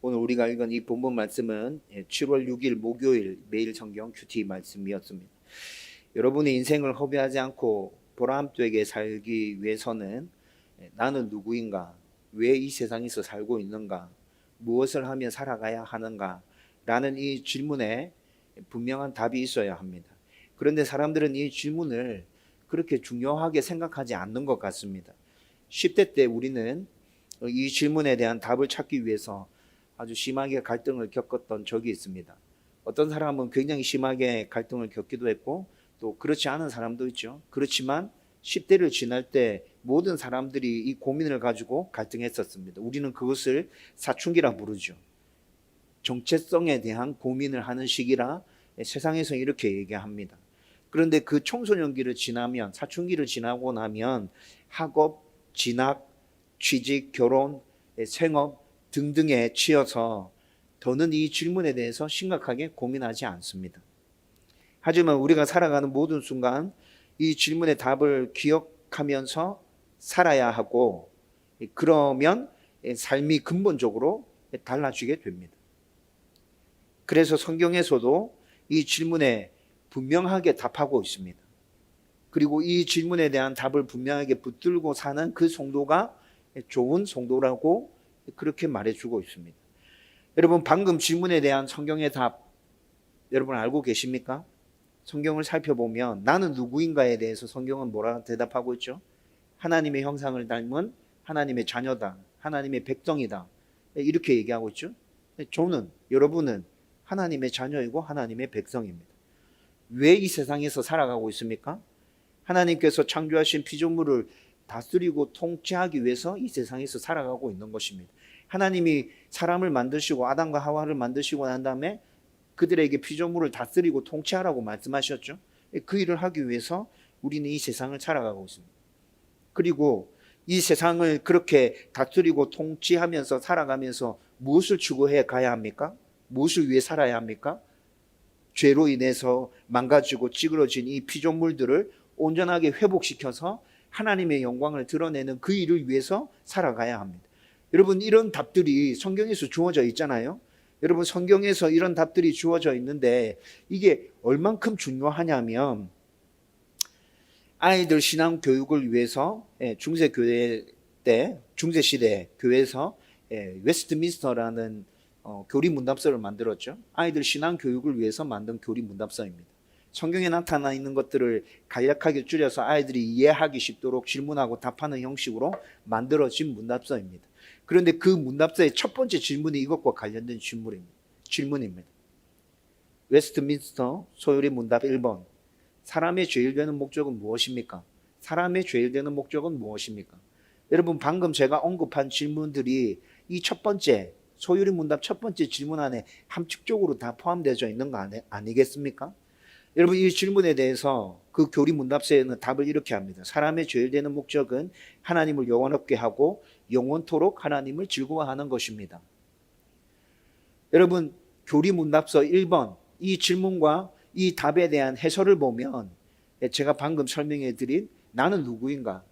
오늘 우리가 읽은 이 본문 말씀은 7월 6일 목요일 매일 성경 큐티 말씀이었습니다. 여러분의 인생을 허비하지 않고 보람되게 살기 위해서는 나는 누구인가? 왜 이 세상에서 살고 있는가? 무엇을 하며 살아가야 하는가? 라는 이 질문에 분명한 답이 있어야 합니다. 그런데 사람들은 이 질문을 그렇게 중요하게 생각하지 않는 것 같습니다. 10대 때 우리는 이 질문에 대한 답을 찾기 위해서 아주 심하게 갈등을 겪었던 적이 있습니다. 어떤 사람은 굉장히 심하게 갈등을 겪기도 했고 또 그렇지 않은 사람도 있죠. 그렇지만 10대를 지날 때 모든 사람들이 이 고민을 가지고 갈등했었습니다. 우리는 그것을 사춘기라 부르죠. 정체성에 대한 고민을 하는 시기라 세상에서 이렇게 얘기합니다. 그런데 그 청소년기를 지나면, 사춘기를 지나고 나면 학업, 진학, 취직, 결혼, 생업 등등에 치여서 더는 이 질문에 대해서 심각하게 고민하지 않습니다. 하지만 우리가 살아가는 모든 순간 이 질문의 답을 기억하면서 살아야 하고, 그러면 삶이 근본적으로 달라지게 됩니다. 그래서 성경에서도 이 질문에 분명하게 답하고 있습니다. 그리고 이 질문에 대한 답을 분명하게 붙들고 사는 그 성도가 좋은 성도라고 그렇게 말해주고 있습니다. 여러분, 방금 질문에 대한 성경의 답 여러분 알고 계십니까? 성경을 살펴보면 나는 누구인가에 대해서 성경은 뭐라 대답하고 있죠? 하나님의 형상을 닮은 하나님의 자녀다, 하나님의 백성이다, 이렇게 얘기하고 있죠. 저는, 여러분은 하나님의 자녀이고 하나님의 백성입니다. 왜 이 세상에서 살아가고 있습니까? 하나님께서 창조하신 피조물을 다스리고 통치하기 위해서 이 세상에서 살아가고 있는 것입니다. 하나님이 사람을 만드시고 아담과 하와를 만드시고 난 다음에 그들에게 피조물을 다스리고 통치하라고 말씀하셨죠. 그 일을 하기 위해서 우리는 이 세상을 살아가고 있습니다. 그리고 이 세상을 그렇게 다스리고 통치하면서 살아가면서 무엇을 추구해 가야 합니까? 무엇을 위해 살아야 합니까? 죄로 인해서 망가지고 찌그러진 이 피조물들을 온전하게 회복시켜서 하나님의 영광을 드러내는 그 일을 위해서 살아가야 합니다. 여러분, 이런 답들이 성경에서 주어져 있잖아요. 여러분, 성경에서 이런 답들이 주어져 있는데 이게 얼만큼 중요하냐면 아이들 신앙 교육을 위해서 중세교회 때, 중세시대 교회에서 웨스트민스터라는 교리 문답서를 만들었죠. 아이들 신앙 교육을 위해서 만든 교리 문답서입니다. 성경에 나타나 있는 것들을 간략하게 줄여서 아이들이 이해하기 쉽도록 질문하고 답하는 형식으로 만들어진 문답서입니다. 그런데 그 문답서의 첫 번째 질문이 이것과 관련된 질문입니다. 웨스트민스터 소요리 문답 1번. 사람의 죄일 되는 목적은 무엇입니까? 사람의 죄일 되는 목적은 무엇입니까? 여러분, 방금 제가 언급한 질문들이 이 첫 번째 소요리 문답 첫 번째 질문 안에 함축적으로 다 포함되어 있는 거 아니겠습니까? 여러분, 이 질문에 대해서 그 교리 문답서에는 답을 이렇게 합니다. 사람의 죄일 되는 목적은 하나님을 영원롭게 하고 영원토록 하나님을 즐거워하는 것입니다. 여러분, 교리 문답서 1번 이 질문과 이 답에 대한 해설을 보면 제가 방금 설명해 드린 나는 누구인가,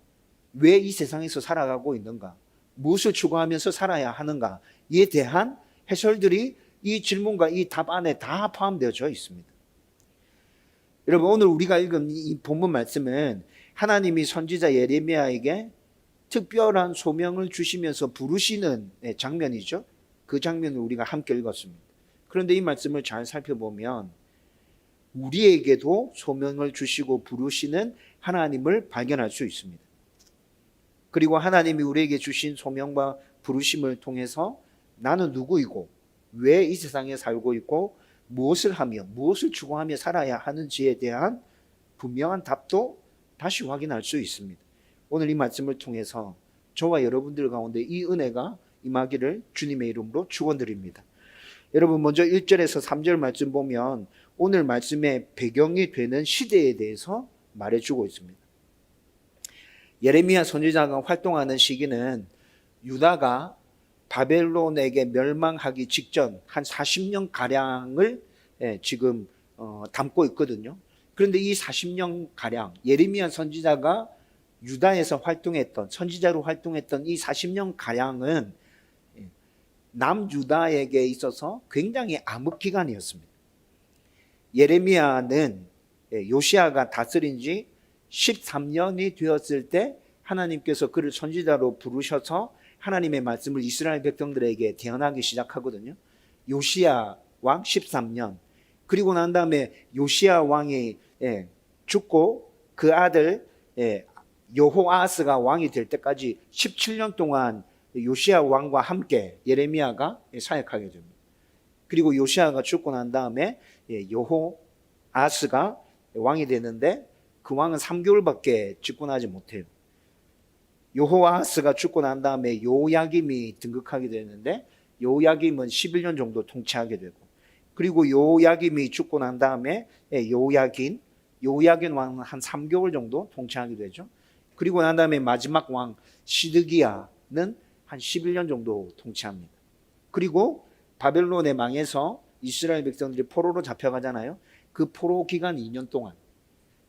왜 이 세상에서 살아가고 있는가, 무엇을 추구하면서 살아야 하는가에 대한 해설들이 이 질문과 이 답 안에 다 포함되어져 있습니다. 여러분, 오늘 우리가 읽은 이 본문 말씀은 하나님이 선지자 예레미야에게 특별한 소명을 주시면서 부르시는 장면이죠. 그 장면을 우리가 함께 읽었습니다. 그런데 이 말씀을 잘 살펴보면 우리에게도 소명을 주시고 부르시는 하나님을 발견할 수 있습니다. 그리고 하나님이 우리에게 주신 소명과 부르심을 통해서 나는 누구이고 왜 이 세상에 살고 있고 무엇을 하며 무엇을 추구하며 살아야 하는지에 대한 분명한 답도 다시 확인할 수 있습니다. 오늘 이 말씀을 통해서 저와 여러분들 가운데 이 은혜가 임하기를 주님의 이름으로 축원드립니다. 여러분, 먼저 1절에서 3절 말씀 보면 오늘 말씀의 배경이 되는 시대에 대해서 말해주고 있습니다. 예레미야 선지자가 활동하는 시기는 유다가 바벨론에게 멸망하기 직전 한 40년 가량을 지금 담고 있거든요. 그런데 이 40년 가량 예레미야 선지자가 유다에서 활동했던 선지자로 활동했던 이 40년 가량은 남유다에게 있어서 굉장히 암흑 기간이었습니다. 예레미야는 요시야가 다스린 지 13년이 되었을 때 하나님께서 그를 선지자로 부르셔서 하나님의 말씀을 이스라엘 백성들에게 대언하기 시작하거든요. 요시야 왕 13년, 그리고 난 다음에 요시야 왕이 죽고 그 아들 여호아스가 왕이 될 때까지 17년 동안 요시야 왕과 함께 예레미야가 사역하게 됩니다. 그리고 요시야가 죽고 난 다음에 여호아스가 왕이 되는데 그 왕은 3개월밖에 집권하지 못해요. 여호아스가 죽고 난 다음에 요야김이 등극하게 되는데 요야김은 11년 정도 통치하게 되고, 그리고 요야김이 죽고 난 다음에 요야긴 왕은 한 3개월 정도 통치하게 되죠. 그리고 난 다음에 마지막 왕 시드기야는 한 11년 정도 통치합니다. 그리고 바벨론에 망해서 이스라엘 백성들이 포로로 잡혀가잖아요. 그 포로 기간 2년 동안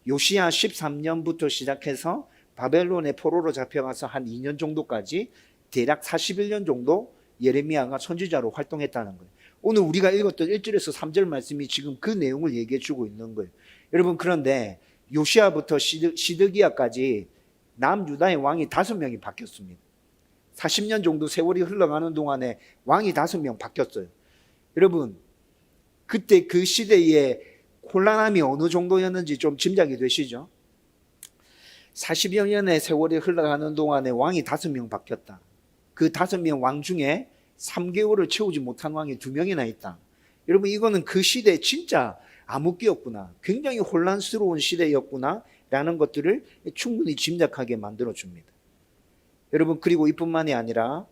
요시야 13년부터 시작해서 바벨론에 포로로 잡혀가서 한 2년 정도까지 대략 41년 정도 예레미야가 선지자로 활동했다는 거예요. 오늘 우리가 읽었던 1절에서 3절 말씀이 지금 그 내용을 얘기해 주고 있는 거예요. 여러분, 그런데 요시야부터 시드기야까지 남유다의 왕이 5명이 바뀌었습니다. 40년 정도 세월이 흘러가는 동안에 왕이 5명 바뀌었어요. 여러분, 그때 그 시대의 혼란함이 어느 정도였는지 좀 짐작이 되시죠? 40여 년의 세월이 흘러가는 동안에 왕이 5명 바뀌었다. 그 5명 왕 중에 3개월을 채우지 못한 왕이 2명이나 있다. 여러분, 이거는 그 시대 진짜 암흑기였구나, 굉장히 혼란스러운 시대였구나 라는 것들을 충분히 짐작하게 만들어줍니다. 여러분, 그리고 이뿐만이 아니라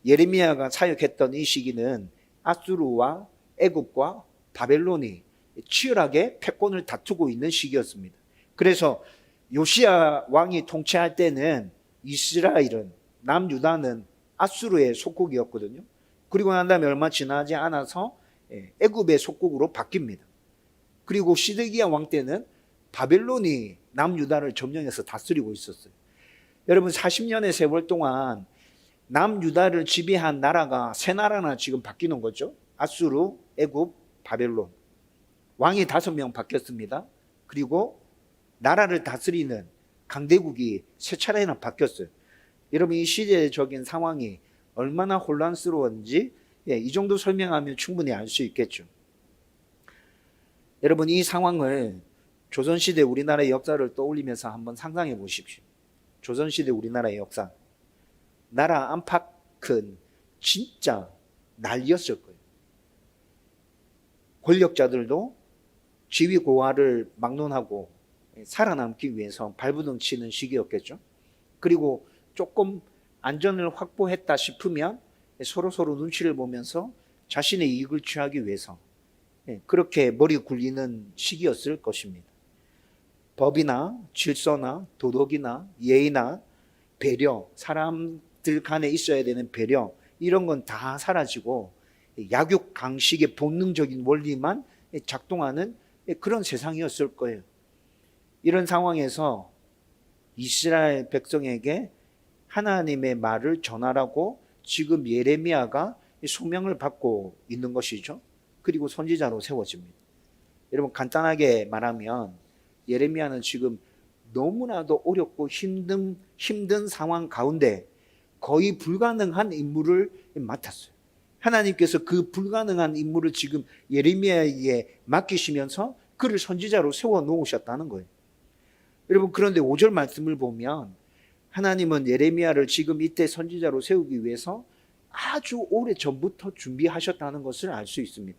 예레미야가 사역했던 이 시기는 아수르와 애굽과 바벨론이 치열하게 패권을 다투고 있는 시기였습니다. 그래서 요시야 왕이 통치할 때는 이스라엘은, 남유다는 아수르의 속국이었거든요. 그리고 난 다음에 얼마 지나지 않아서 애굽의 속국으로 바뀝니다. 그리고 시드기야 왕 때는 바벨론이 남유다를 점령해서 다스리고 있었어요. 여러분, 40년의 세월 동안 남유다를 지배한 나라가 3나라나 지금 바뀌는 거죠. 아수르, 애굽, 바벨론. 왕이 5명 바뀌었습니다. 그리고 나라를 다스리는 강대국이 3차례나 바뀌었어요. 여러분, 이 시대적인 상황이 얼마나 혼란스러운지 이 정도 설명하면 충분히 알 수 있겠죠. 여러분, 이 상황을 조선시대 우리나라의 역사를 떠올리면서 한번 상상해 보십시오. 조선시대 우리나라의 역사, 나라 안팎은 진짜 난리였을 거예요. 권력자들도 지위 고하를 막론하고 살아남기 위해서 발부둥 치는 시기였겠죠. 그리고 조금 안전을 확보했다 싶으면 서로 눈치를 보면서 자신의 이익을 취하기 위해서 그렇게 머리 굴리는 시기였을 것입니다. 법이나 질서나 도덕이나 예의나 배려, 사람들 간에 있어야 되는 배려, 이런 건 다 사라지고 약육 강식의 본능적인 원리만 작동하는 그런 세상이었을 거예요. 이런 상황에서 이스라엘 백성에게 하나님의 말을 전하라고 지금 예레미야가 소명을 받고 있는 것이죠. 그리고 선지자로 세워집니다. 여러분, 간단하게 말하면 예레미야는 지금 너무나도 어렵고 힘든 상황 가운데 거의 불가능한 임무를 맡았어요. 하나님께서 그 불가능한 임무를 지금 예레미야에게 맡기시면서 그를 선지자로 세워 놓으셨다는 거예요. 여러분, 그런데 5절 말씀을 보면 하나님은 예레미야를 지금 이때 선지자로 세우기 위해서 아주 오래 전부터 준비하셨다는 것을 알 수 있습니다.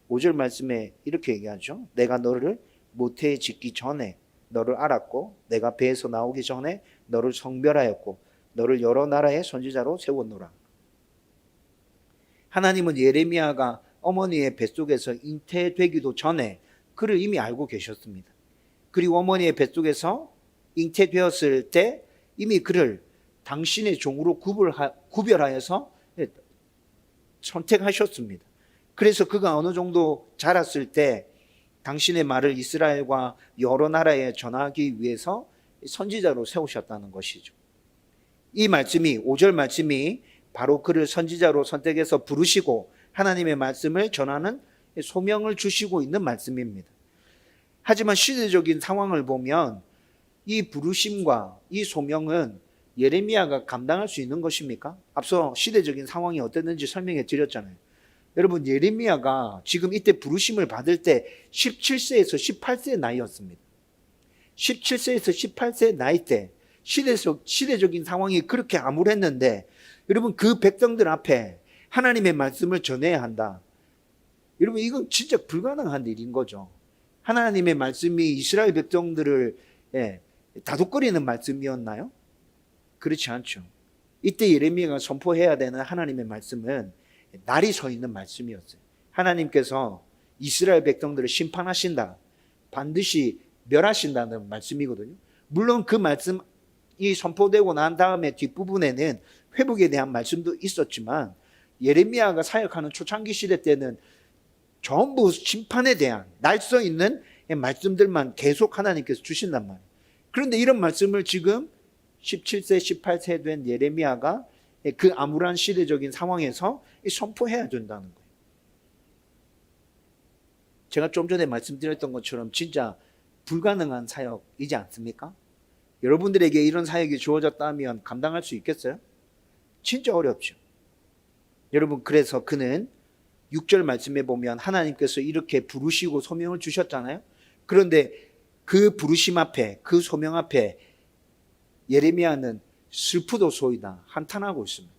5절 말씀에 이렇게 얘기하죠. 내가 너를 모태에 짓기 전에 너를 알았고, 내가 배에서 나오기 전에 너를 성별하였고, 너를 여러 나라의 선지자로 세웠노라. 하나님은 예레미야가 어머니의 뱃속에서 잉태되기도 전에 그를 이미 알고 계셨습니다. 그리고 어머니의 뱃속에서 잉태되었을 때 이미 그를 당신의 종으로 구별하여서 선택하셨습니다. 그래서 그가 어느 정도 자랐을 때 당신의 말을 이스라엘과 여러 나라에 전하기 위해서 선지자로 세우셨다는 것이죠. 이 말씀이, 5절 말씀이 바로 그를 선지자로 선택해서 부르시고 하나님의 말씀을 전하는 소명을 주시고 있는 말씀입니다. 하지만 시대적인 상황을 보면 이 부르심과 이 소명은 예레미야가 감당할 수 있는 것입니까? 앞서 시대적인 상황이 어땠는지 설명해 드렸잖아요. 여러분, 예레미야가 지금 이때 부르심을 받을 때 17세에서 18세 나이였습니다. 17세에서 18세 나이 때 시대적인 상황이 그렇게 암울했는데 여러분, 그 백성들 앞에 하나님의 말씀을 전해야 한다. 여러분, 이건 진짜 불가능한 일인 거죠. 하나님의 말씀이 이스라엘 백성들을 다독거리는 말씀이었나요? 그렇지 않죠. 이때 예레미야가 선포해야 되는 하나님의 말씀은 날이 서 있는 말씀이었어요. 하나님께서 이스라엘 백성들을 심판하신다, 반드시 멸하신다는 말씀이거든요. 물론 그 말씀이 선포되고 난 다음에 뒷부분에는 회복에 대한 말씀도 있었지만 예레미야가 사역하는 초창기 시대 때는 전부 심판에 대한 날 서 있는 말씀들만 계속 하나님께서 주신단 말이에요. 그런데 이런 말씀을 지금 17세, 18세 된 예레미야가 그 암울한 시대적인 상황에서 선포해야 된다는 거예요. 제가 좀 전에 말씀드렸던 것처럼 진짜 불가능한 사역이지 않습니까? 여러분들에게 이런 사역이 주어졌다면 감당할 수 있겠어요? 진짜 어렵죠. 여러분, 그래서 그는 6절 말씀에 보면 하나님께서 이렇게 부르시고 소명을 주셨잖아요. 그런데 그 부르심 앞에, 그 소명 앞에 예레미야는 슬프도소이다 한탄하고 있습니다.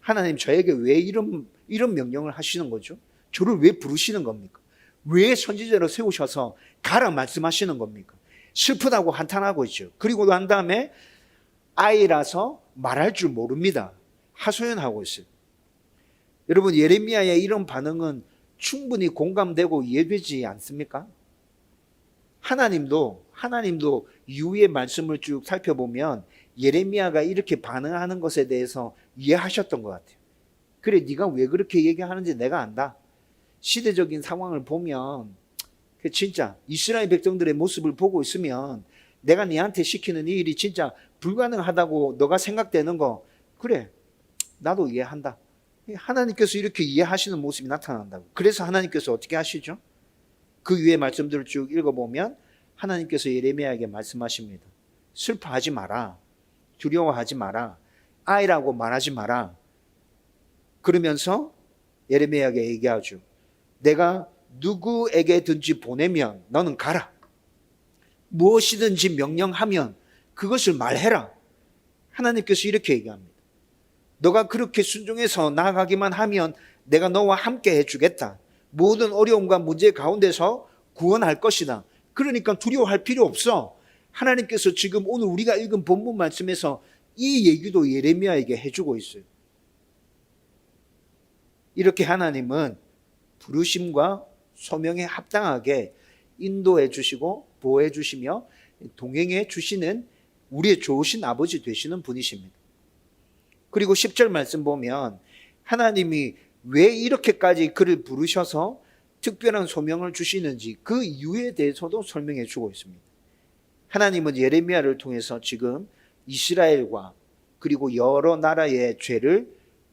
하나님, 저에게 왜 이런 명령을 하시는 거죠? 저를 왜 부르시는 겁니까? 왜 선지자로 세우셔서 가라 말씀하시는 겁니까? 슬프다고 한탄하고 있죠. 그리고 난 다음에 아이라서 말할 줄 모릅니다. 하소연하고 있어요. 여러분, 예레미야의 이런 반응은 충분히 공감되고 이해되지 않습니까? 하나님도 이후의 말씀을 쭉 살펴보면 예레미야가 이렇게 반응하는 것에 대해서 이해하셨던 것 같아요. 그래, 네가 왜 그렇게 얘기하는지 내가 안다. 시대적인 상황을 보면 진짜 이스라엘 백성들의 모습을 보고 있으면 내가 네한테 시키는 이 일이 진짜 불가능하다고 너가 생각되는 거, 그래, 나도 이해한다. 하나님께서 이렇게 이해하시는 모습이 나타난다고. 그래서 하나님께서 어떻게 하시죠? 그 위에 말씀들을 쭉 읽어보면 하나님께서 예레미야에게 말씀하십니다. 슬퍼하지 마라. 두려워하지 마라. 아이라고 말하지 마라. 그러면서 예레미야에게 얘기하죠. 내가 누구에게든지 보내면 너는 가라. 무엇이든지 명령하면 그것을 말해라. 하나님께서 이렇게 얘기합니다. 너가 그렇게 순종해서 나아가기만 하면 내가 너와 함께 해주겠다. 모든 어려움과 문제 가운데서 구원할 것이다. 그러니까 두려워할 필요 없어. 하나님께서 지금 오늘 우리가 읽은 본문 말씀에서 이 얘기도 예레미야에게 해주고 있어요. 이렇게 하나님은 부르심과 소명에 합당하게 인도해 주시고 보호해 주시며 동행해 주시는 우리의 좋으신 아버지 되시는 분이십니다. 그리고 10절 말씀 보면 하나님이 왜 이렇게까지 그를 부르셔서 특별한 소명을 주시는지 그 이유에 대해서도 설명해 주고 있습니다. 하나님은 예레미야를 통해서 지금 이스라엘과 그리고 여러 나라의 죄를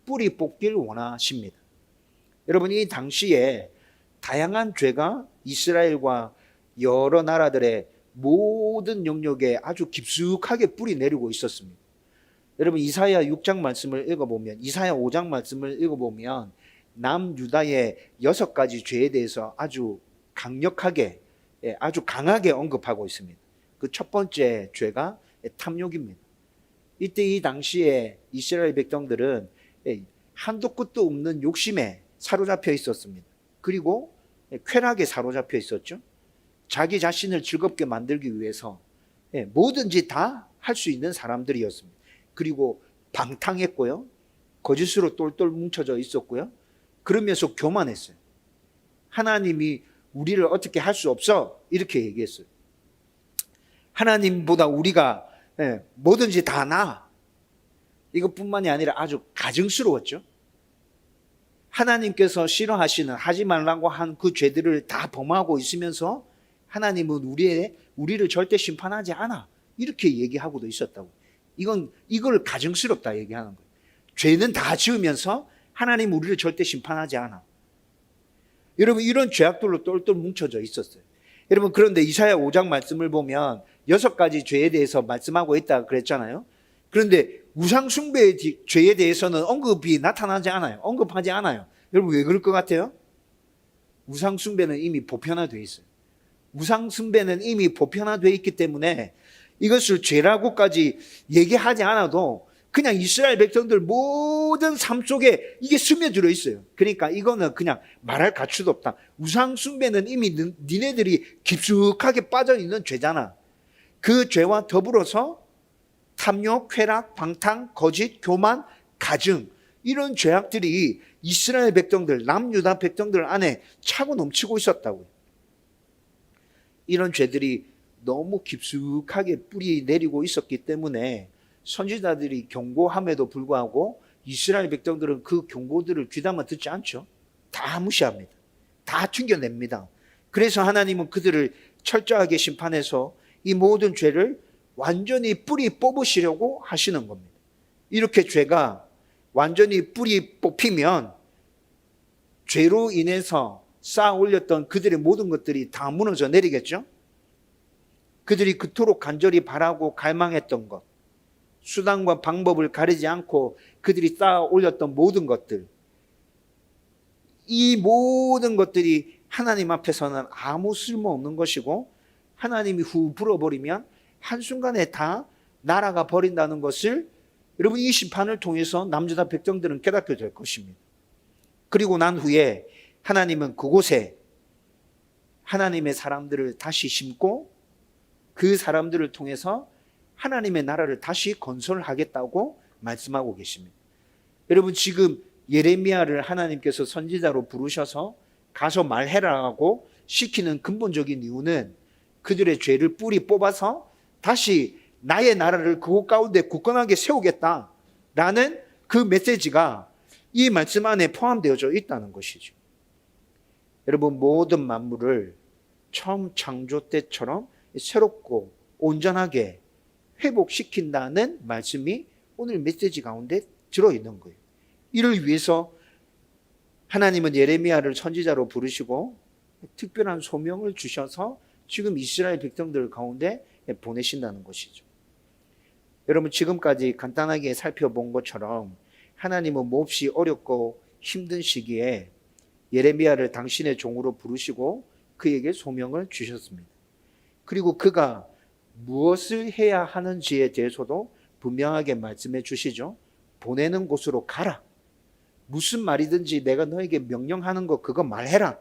뿌리 뽑기를 원하십니다. 여러분, 이 당시에 다양한 죄가 이스라엘과 여러 나라들의 모든 영역에 아주 깊숙하게 뿌리 내리고 있었습니다. 여러분, 이사야 6장 말씀을 읽어보면, 이사야 5장 말씀을 읽어보면 남유다의 6가지 죄에 대해서 아주 강력하게, 아주 강하게 언급하고 있습니다. 그 첫 번째 죄가 탐욕입니다. 이때 이 당시에 이스라엘 백성들은 한도 끝도 없는 욕심에 사로잡혀 있었습니다. 그리고 쾌락에 사로잡혀 있었죠. 자기 자신을 즐겁게 만들기 위해서 뭐든지 다 할 수 있는 사람들이었습니다. 그리고 방탕했고요. 거짓으로 똘똘 뭉쳐져 있었고요. 그러면서 교만했어요. 하나님이 우리를 어떻게 할 수 없어 이렇게 얘기했어요. 하나님보다 우리가 뭐든지 다 나아. 이것뿐만이 아니라 아주 가증스러웠죠. 하나님께서 싫어하시는, 하지 말라고 한 그 죄들을 다 범하고 있으면서 하나님은 우리를 절대 심판하지 않아. 이렇게 얘기하고도 있었다고. 이걸 가증스럽다 얘기하는 거예요. 죄는 다 지으면서 하나님 우리를 절대 심판하지 않아. 여러분 이런 죄악들로 똘똘 뭉쳐져 있었어요. 여러분 그런데 이사야 5장 말씀을 보면 6가지 죄에 대해서 말씀하고 있다 그랬잖아요. 그런데 우상 숭배의 죄에 대해서는 언급이 나타나지 않아요. 언급하지 않아요. 여러분 왜 그럴 것 같아요? 우상 숭배는 이미 보편화되어 있어요. 우상 숭배는 이미 보편화되어 있기 때문에 이것을 죄라고까지 얘기하지 않아도 그냥 이스라엘 백성들 모든 삶 속에 이게 스며들어 있어요. 그러니까 이거는 그냥 말할 가치도 없다. 우상 숭배는 이미 니네들이 깊숙하게 빠져 있는 죄잖아. 그 죄와 더불어서 탐욕, 쾌락, 방탕, 거짓, 교만, 가증 이런 죄악들이 이스라엘 백성들, 남유다 백성들 안에 차고 넘치고 있었다고요. 이런 죄들이 너무 깊숙하게 뿌리 내리고 있었기 때문에 선지자들이 경고함에도 불구하고 이스라엘 백성들은 그 경고들을 귀담아 듣지 않죠. 다 무시합니다. 다 튕겨냅니다. 그래서 하나님은 그들을 철저하게 심판해서 이 모든 죄를 완전히 뿌리 뽑으시려고 하시는 겁니다. 이렇게 죄가 완전히 뿌리 뽑히면 죄로 인해서 쌓아 올렸던 그들의 모든 것들이 다 무너져 내리겠죠. 그들이 그토록 간절히 바라고 갈망했던 것, 수단과 방법을 가리지 않고 그들이 쌓아 올렸던 모든 것들, 이 모든 것들이 하나님 앞에서는 아무 쓸모없는 것이고 하나님이 후 불어버리면 한순간에 다 날아가 버린다는 것을 여러분 이 심판을 통해서 남유다 백성들은 깨닫게 될 것입니다. 그리고 난 후에 하나님은 그곳에 하나님의 사람들을 다시 심고 그 사람들을 통해서 하나님의 나라를 다시 건설하겠다고 말씀하고 계십니다. 여러분 지금 예레미야를 하나님께서 선지자로 부르셔서 가서 말해라고 시키는 근본적인 이유는 그들의 죄를 뿌리 뽑아서 다시 나의 나라를 그곳 가운데 굳건하게 세우겠다라는 그 메시지가 이 말씀 안에 포함되어져 있다는 것이죠. 여러분 모든 만물을 처음 창조 때처럼 새롭고 온전하게 회복시킨다는 말씀이 오늘 메시지 가운데 들어있는 거예요. 이를 위해서 하나님은 예레미야를 선지자로 부르시고 특별한 소명을 주셔서 지금 이스라엘 백성들 가운데 보내신다는 것이죠. 여러분 지금까지 간단하게 살펴본 것처럼 하나님은 몹시 어렵고 힘든 시기에 예레미야를 당신의 종으로 부르시고 그에게 소명을 주셨습니다. 그리고 그가 무엇을 해야 하는지에 대해서도 분명하게 말씀해 주시죠. 보내는 곳으로 가라. 무슨 말이든지 내가 너에게 명령하는 거 그거 말해라.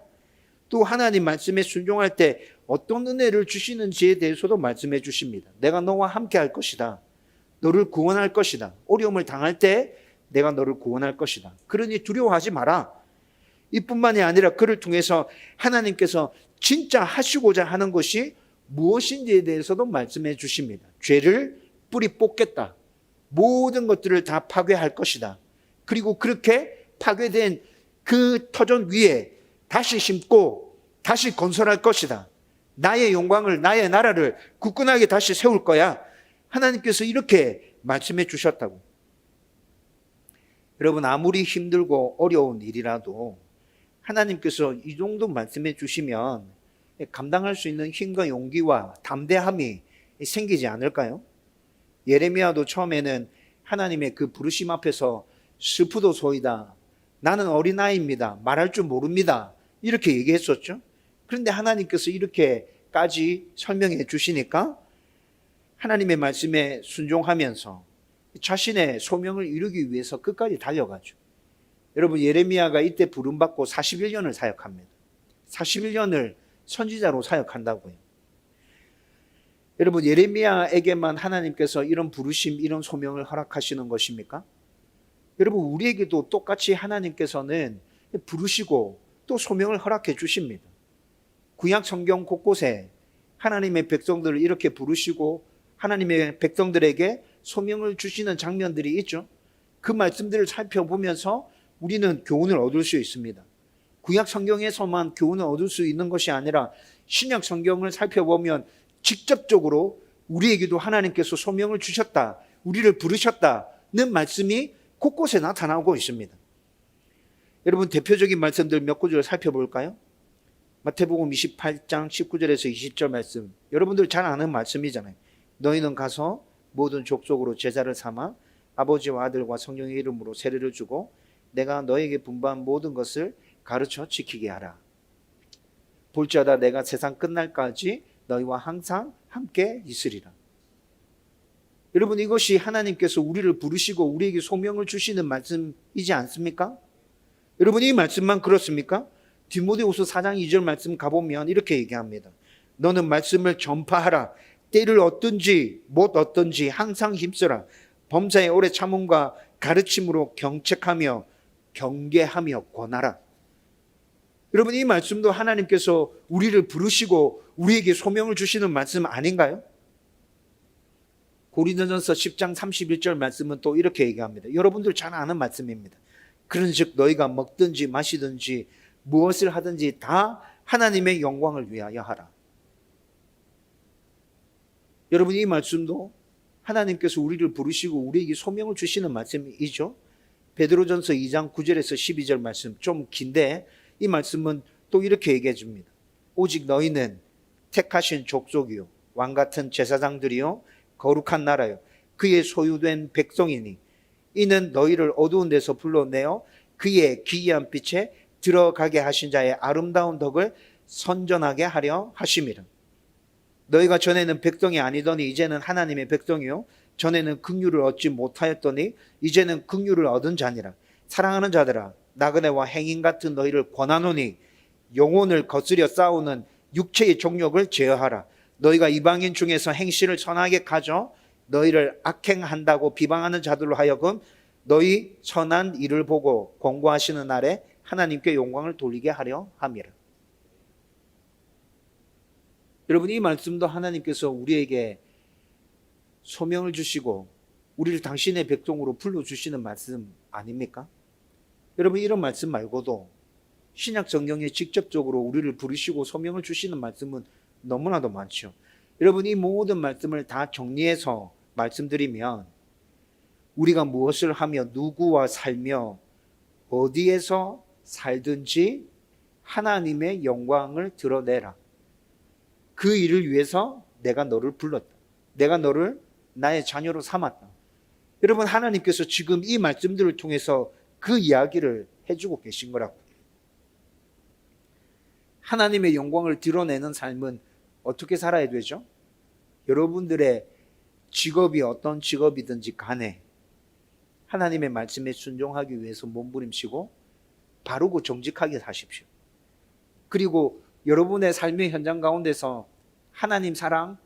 또 하나님 말씀에 순종할 때 어떤 은혜를 주시는지에 대해서도 말씀해 주십니다. 내가 너와 함께 할 것이다. 너를 구원할 것이다. 어려움을 당할 때 내가 너를 구원할 것이다. 그러니 두려워하지 마라. 이뿐만이 아니라 그를 통해서 하나님께서 진짜 하시고자 하는 것이 무엇인지에 대해서도 말씀해 주십니다. 죄를 뿌리 뽑겠다. 모든 것들을 다 파괴할 것이다. 그리고 그렇게 파괴된 그 터전 위에 다시 심고 다시 건설할 것이다. 나의 영광을, 나의 나라를 굳건하게 다시 세울 거야. 하나님께서 이렇게 말씀해 주셨다고. 여러분 아무리 힘들고 어려운 일이라도 하나님께서 이 정도 말씀해 주시면 감당할 수 있는 힘과 용기와 담대함이 생기지 않을까요? 예레미야도 처음에는 하나님의 그 부르심 앞에서 슬프도소이다. 나는 어린아이입니다. 말할 줄 모릅니다. 이렇게 얘기했었죠. 그런데 하나님께서 이렇게까지 설명해 주시니까 하나님의 말씀에 순종하면서 자신의 소명을 이루기 위해서 끝까지 달려가죠. 여러분 예레미야가 이때 부름받고 41년을 사역합니다. 41년을 선지자로 사역한다고요. 여러분 예레미야에게만 하나님께서 이런 부르심, 이런 소명을 허락하시는 것입니까? 여러분 우리에게도 똑같이 하나님께서는 부르시고 또 소명을 허락해 주십니다. 구약 성경 곳곳에 하나님의 백성들을 이렇게 부르시고 하나님의 백성들에게 소명을 주시는 장면들이 있죠. 그 말씀들을 살펴보면서 우리는 교훈을 얻을 수 있습니다. 구약 성경에서만 교훈을 얻을 수 있는 것이 아니라 신약 성경을 살펴보면 직접적으로 우리에게도 하나님께서 소명을 주셨다, 우리를 부르셨다는 말씀이 곳곳에 나타나고 있습니다. 여러분 대표적인 말씀들 몇 구절 살펴볼까요? 마태복음 28장 19절에서 20절 말씀, 여러분들 잘 아는 말씀이잖아요. 너희는 가서 모든 족속으로 제자를 삼아 아버지와 아들과 성령의 이름으로 세례를 주고 내가 너에게 분부한 모든 것을 가르쳐 지키게 하라. 볼지어다 내가 세상 끝날까지 너희와 항상 함께 있으리라. 여러분 이것이 하나님께서 우리를 부르시고 우리에게 소명을 주시는 말씀이지 않습니까? 여러분 이 말씀만 그렇습니까? 디모데후서 4장 2절 말씀 가보면 이렇게 얘기합니다. 너는 말씀을 전파하라. 때를 얻든지 못 얻든지 항상 힘쓰라. 범사에 오래 참음과 가르침으로 경책하며 경계하며 권하라. 여러분 이 말씀도 하나님께서 우리를 부르시고 우리에게 소명을 주시는 말씀 아닌가요? 고린도전서 10장 31절 말씀은 또 이렇게 얘기합니다. 여러분들 잘 아는 말씀입니다. 그런즉 너희가 먹든지 마시든지 무엇을 하든지 다 하나님의 영광을 위하여 하라. 여러분 이 말씀도 하나님께서 우리를 부르시고 우리에게 소명을 주시는 말씀이죠. 베드로전서 2장 9절에서 12절 말씀 좀 긴데 이 말씀은 또 이렇게 얘기해 줍니다. 오직 너희는 택하신 족속이요 왕같은 제사장들이요 거룩한 나라요 그의 소유된 백성이니 이는 너희를 어두운 데서 불러내어 그의 기이한 빛에 들어가게 하신 자의 아름다운 덕을 선전하게 하려 하심이라. 너희가 전에는 백성이 아니더니 이제는 하나님의 백성이요 전에는 긍휼을 얻지 못하였더니 이제는 긍휼을 얻은 자니라. 사랑하는 자들아 나그네와 행인 같은 너희를 권하노니 영혼을 거스려 싸우는 육체의 정욕을 제어하라. 너희가 이방인 중에서 행실을 선하게 가져 너희를 악행한다고 비방하는 자들로 하여금 너희 선한 일을 보고 권고하시는 날에 하나님께 영광을 돌리게 하려 함이라. 여러분 이 말씀도 하나님께서 우리에게 소명을 주시고 우리를 당신의 백성으로 불러주시는 말씀 아닙니까? 여러분 이런 말씀 말고도 신약 성경에 직접적으로 우리를 부르시고 소명을 주시는 말씀은 너무나도 많죠. 여러분 이 모든 말씀을 다 정리해서 말씀드리면 우리가 무엇을 하며 누구와 살며 어디에서 살든지 하나님의 영광을 드러내라. 그 일을 위해서 내가 너를 불렀다. 내가 너를 나의 자녀로 삼았다. 여러분 하나님께서 지금 이 말씀들을 통해서 그 이야기를 해주고 계신 거라고. 하나님의 영광을 드러내는 삶은 어떻게 살아야 되죠? 여러분들의 직업이 어떤 직업이든지 간에 하나님의 말씀에 순종하기 위해서 몸부림치고 바르고 정직하게 사십시오. 그리고 여러분의 삶의 현장 가운데서 하나님 사랑,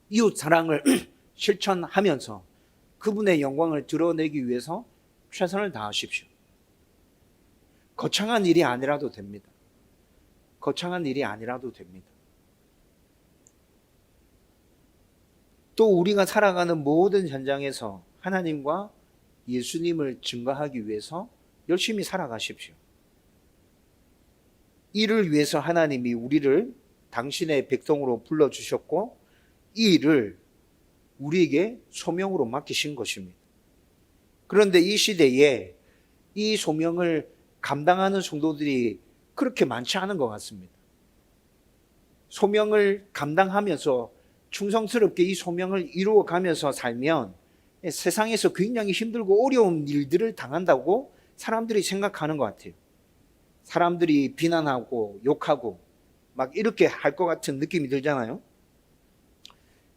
이웃 사랑을 실천하면서 그분의 영광을 드러내기 위해서 최선을 다하십시오. 거창한 일이 아니라도 됩니다. 거창한 일이 아니라도 됩니다. 또 우리가 살아가는 모든 현장에서 하나님과 예수님을 증거하기 위해서 열심히 살아가십시오. 이를 위해서 하나님이 우리를 당신의 백성으로 불러주셨고 이 일을 우리에게 소명으로 맡기신 것입니다. 그런데 이 시대에 이 소명을 감당하는 성도들이 그렇게 많지 않은 것 같습니다. 소명을 감당하면서 충성스럽게 이 소명을 이루어가면서 살면 세상에서 굉장히 힘들고 어려운 일들을 당한다고 사람들이 생각하는 것 같아요. 사람들이 비난하고 욕하고 막 이렇게 할 것 같은 느낌이 들잖아요.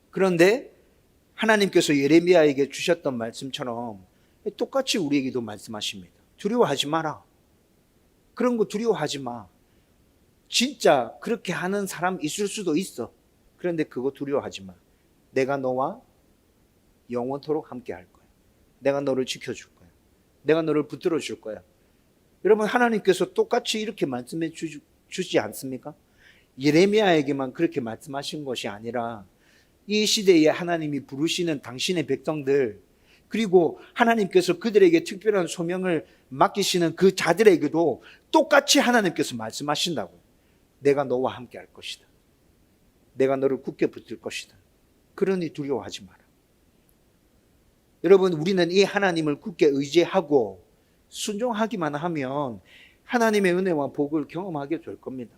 그런데 하나님께서 예레미야에게 주셨던 말씀처럼 똑같이 우리에게도 말씀하십니다. 두려워하지 마라. 그런 거 두려워하지 마. 진짜 그렇게 하는 사람 있을 수도 있어. 그런데 그거 두려워하지 마. 내가 너와 영원토록 함께 할 거야. 내가 너를 지켜줄 거야. 내가 너를 붙들어 줄 거야. 여러분 하나님께서 똑같이 이렇게 말씀해 주지 않습니까? 예레미야에게만 그렇게 말씀하신 것이 아니라 이 시대에 하나님이 부르시는 당신의 백성들, 그리고 하나님께서 그들에게 특별한 소명을 맡기시는 그 자들에게도 똑같이 하나님께서 말씀하신다고요. 내가 너와 함께 할 것이다. 내가 너를 굳게 붙들 것이다. 그러니 두려워하지 마라. 여러분, 우리는 이 하나님을 굳게 의지하고 순종하기만 하면 하나님의 은혜와 복을 경험하게 될 겁니다.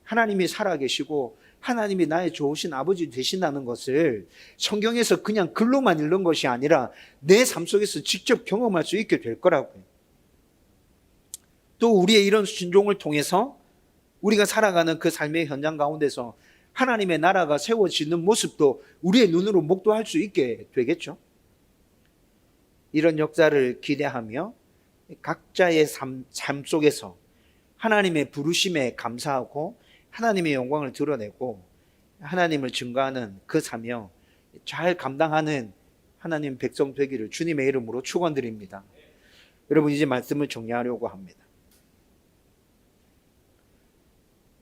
하나님이 살아계시고 하나님이 나의 좋으신 아버지 되신다는 것을 성경에서 그냥 글로만 읽는 것이 아니라 내 삶 속에서 직접 경험할 수 있게 될 거라고요. 또 우리의 이런 순종을 통해서 우리가 살아가는 그 삶의 현장 가운데서 하나님의 나라가 세워지는 모습도 우리의 눈으로 목도할 수 있게 되겠죠. 이런 역사를 기대하며 각자의 삶 속에서 하나님의 부르심에 감사하고 하나님의 영광을 드러내고 하나님을 증거하는 그 사명 잘 감당하는 하나님 백성 되기를 주님의 이름으로 축원드립니다. 여러분, 이제 말씀을 정리하려고 합니다.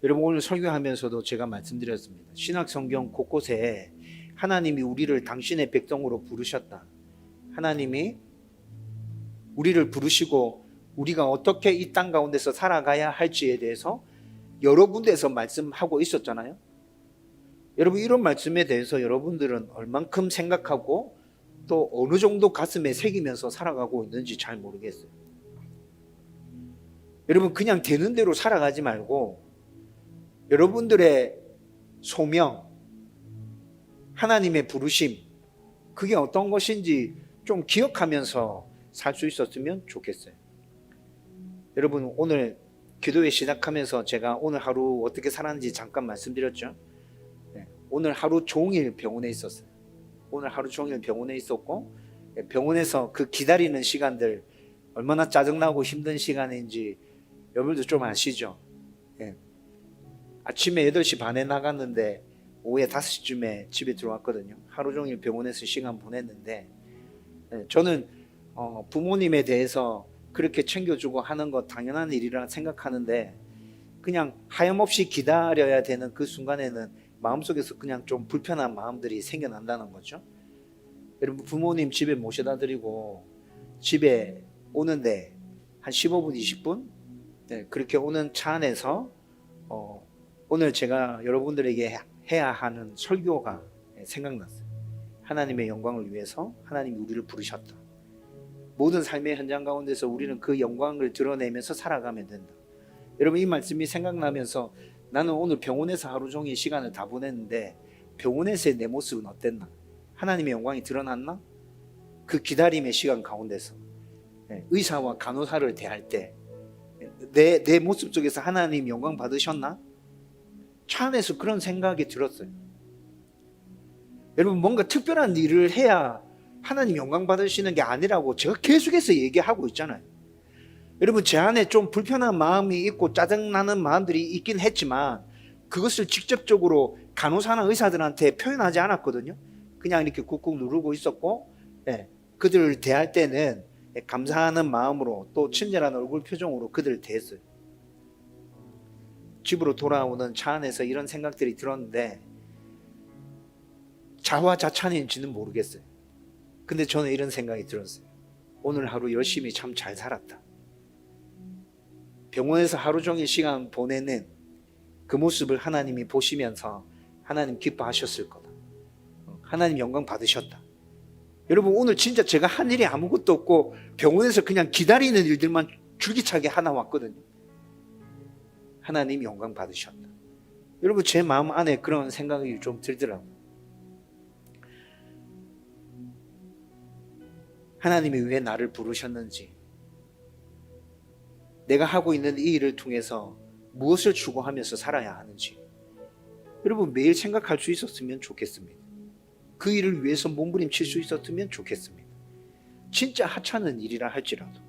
여러분, 오늘 설교하면서도 제가 말씀드렸습니다. 신약 성경 곳곳에 하나님이 우리를 당신의 백성으로 부르셨다. 하나님이 우리를 부르시고 우리가 어떻게 이 땅 가운데서 살아가야 할지에 대해서 여러 군데에서 말씀하고 있었잖아요. 여러분, 이런 말씀에 대해서 여러분들은 얼만큼 생각하고 또 어느 정도 가슴에 새기면서 살아가고 있는지 잘 모르겠어요. 여러분, 그냥 되는 대로 살아가지 말고 여러분들의 소명, 하나님의 부르심, 그게 어떤 것인지 좀 기억하면서 살 수 있었으면 좋겠어요. 여러분, 오늘 기도회 시작하면서 제가 오늘 하루 어떻게 살았는지 잠깐 말씀드렸죠. 오늘 하루 종일 병원에 있었어요. 오늘 하루 종일 병원에 있었고, 병원에서 그 기다리는 시간들 얼마나 짜증나고 힘든 시간인지 여러분들 좀 아시죠? 아침에 8시 반에 나갔는데 오후에 5시쯤에 집에 들어왔거든요. 하루 종일 병원에서 시간 보냈는데, 저는 부모님에 대해서 그렇게 챙겨주고 하는 거 당연한 일이라 생각하는데, 그냥 하염없이 기다려야 되는 그 순간에는 마음속에서 그냥 좀 불편한 마음들이 생겨난다는 거죠. 여러분, 부모님 집에 모셔다 드리고 집에 오는데 한 15분, 20분? 그렇게 오는 차 안에서 오늘 제가 여러분들에게 해야 하는 설교가 생각났어요. 하나님의 영광을 위해서 하나님이 우리를 부르셨다. 모든 삶의 현장 가운데서 우리는 그 영광을 드러내면서 살아가면 된다. 여러분, 이 말씀이 생각나면서 나는 오늘 병원에서 하루 종일 시간을 다 보냈는데 병원에서의 내 모습은 어땠나? 하나님의 영광이 드러났나? 그 기다림의 시간 가운데서 의사와 간호사를 대할 때 내 모습 속에서 하나님 영광 받으셨나? 차 안에서 그런 생각이 들었어요. 여러분, 뭔가 특별한 일을 해야 하나님 영광 받으시는 게 아니라고 제가 계속해서 얘기하고 있잖아요. 여러분, 제 안에 좀 불편한 마음이 있고 짜증나는 마음들이 있긴 했지만 그것을 직접적으로 간호사나 의사들한테 표현하지 않았거든요. 그냥 이렇게 꾹꾹 누르고 있었고, 그들을 대할 때는 감사하는 마음으로 또 친절한 얼굴 표정으로 그들을 대했어요. 집으로 돌아오는 차 안에서 이런 생각들이 들었는데 자화자찬인지는 모르겠어요. 근데 저는 이런 생각이 들었어요. 오늘 하루 열심히 참 잘 살았다. 병원에서 하루 종일 시간 보내는 그 모습을 하나님이 보시면서 하나님 기뻐하셨을 거다. 하나님 영광 받으셨다. 여러분, 오늘 진짜 제가 한 일이 아무것도 없고 병원에서 그냥 기다리는 일들만 줄기차게 하나 왔거든요. 하나님 영광 받으셨다. 여러분, 제 마음 안에 그런 생각이 좀 들더라고요. 하나님이 왜 나를 부르셨는지, 내가 하고 있는 이 일을 통해서 무엇을 추구하면서 살아야 하는지 여러분, 매일 생각할 수 있었으면 좋겠습니다. 그 일을 위해서 몸부림칠 수 있었으면 좋겠습니다. 진짜 하찮은 일이라 할지라도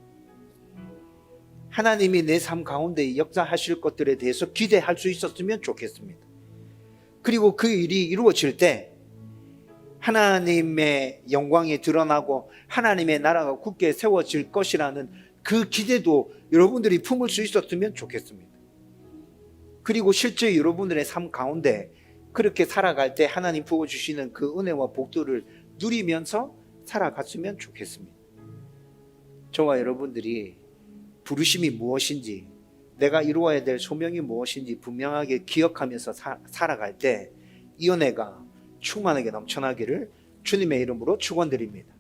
하나님이 내 삶 가운데 역사하실 것들에 대해서 기대할 수 있었으면 좋겠습니다. 그리고 그 일이 이루어질 때 하나님의 영광이 드러나고 하나님의 나라가 굳게 세워질 것이라는 그 기대도 여러분들이 품을 수 있었으면 좋겠습니다. 그리고 실제 여러분들의 삶 가운데 그렇게 살아갈 때 하나님 부어주시는 그 은혜와 복들을 누리면서 살아갔으면 좋겠습니다. 저와 여러분들이 부르심이 무엇인지, 내가 이루어야 될 소명이 무엇인지 분명하게 기억하면서 살아갈 때 이 은혜가 충만하게 넘쳐나기를 주님의 이름으로 축원드립니다.